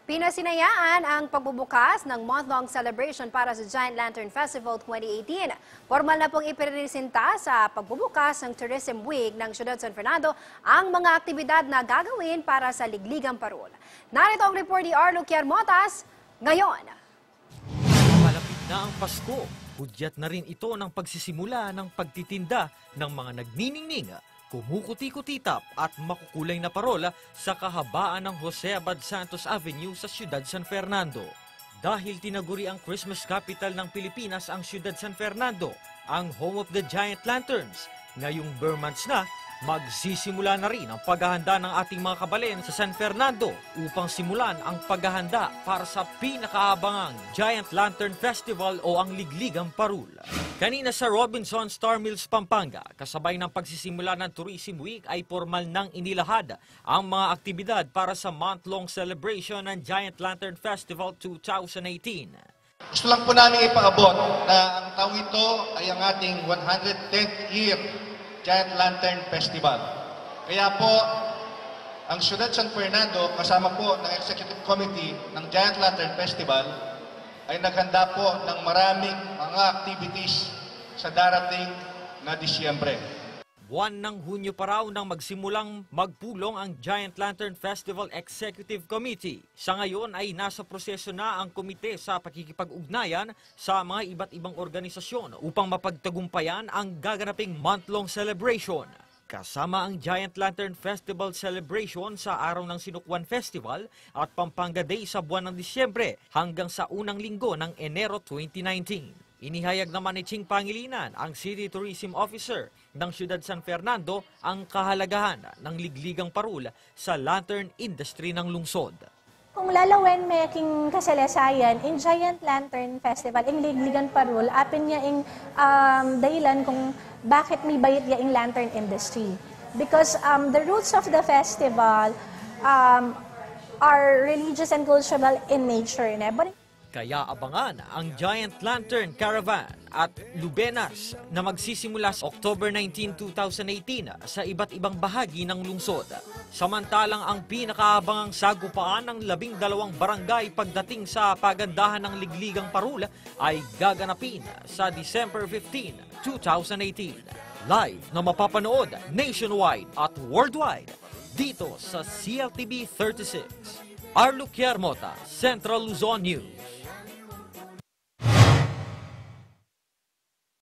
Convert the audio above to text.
Pinasinayaan ang pagbubukas ng month-long celebration para sa Giant Lantern Festival 2018. Formal na pong ipiresinta sa pagbubukas ng Tourism Week ng Ciudad San Fernando ang mga aktibidad na gagawin para sa Ligligang Parul. Narito ang report ni Arlo Quiermotas ngayon. Malapit na ang Pasko. Hudyat na rin ito ng pagsisimula ng pagtitinda ng mga nagniningning, kumukuti-kutitap at makukulay na parola sa kahabaan ng Jose Abad Santos Avenue sa Ciudad San Fernando. Dahil tinaguri ang Christmas capital ng Pilipinas ang Ciudad San Fernando, ang home of the Giant Lanterns, ngayong bare months na, magsisimula na rin ang paghahanda ng ating mga kabalen sa San Fernando upang simulan ang paghahanda para sa pinakaabangang Giant Lantern Festival o ang Ligligang Parul. Kanina sa Robinson Star Mills, Pampanga, kasabay ng pagsisimula ng Tourism Week ay formal nang inilahad ang mga aktibidad para sa month-long celebration ng Giant Lantern Festival 2018. Gusto lang po namin ipaabot na ang taong ito ay ang ating 110th year Giant Lantern Festival. Kaya po, ang Ciudad San Fernando, kasama po ng Executive Committee ng Giant Lantern Festival, ay naghanda po ng maraming mga activities sa darating na Disyembre. Buwan ng Hunyo pa raw nang magsimulang magpulong ang Giant Lantern Festival Executive Committee. Sa ngayon ay nasa proseso na ang komite sa pakikipag-ugnayan sa mga iba't ibang organisasyon upang mapagtagumpayan ang gaganaping month-long celebration. Kasama ang Giant Lantern Festival Celebration sa araw ng Sinukwan Festival at Pampanga Day sa buwan ng Disyembre hanggang sa unang linggo ng Enero 2019. Inihayag naman ni Ching Pangilinan, ang City Tourism Officer ng Ciudad San Fernando, ang kahalagahan ng Ligligang Parul sa lantern industry ng lungsod. Kung lalawin may aking kasalasayan, in Giant Lantern Festival, in Ligligang Parul, apin niya in dahilan kung bakit may bayit niya in lantern industry. Because the roots of the festival are religious and cultural in nature. Kaya abangan ang Giant Lantern Caravan at Lubenas na magsisimula sa October 19, 2018 sa iba't ibang bahagi ng lungsod. Samantalang ang pinakaabangang sagupaan ng 12 barangay pagdating sa pagandahan ng Ligligang Parul ay gaganapin sa December 15, 2018. Live na mapapanood nationwide at worldwide dito sa CLTV 36. Arlo Quiermotas, Central Luzon News.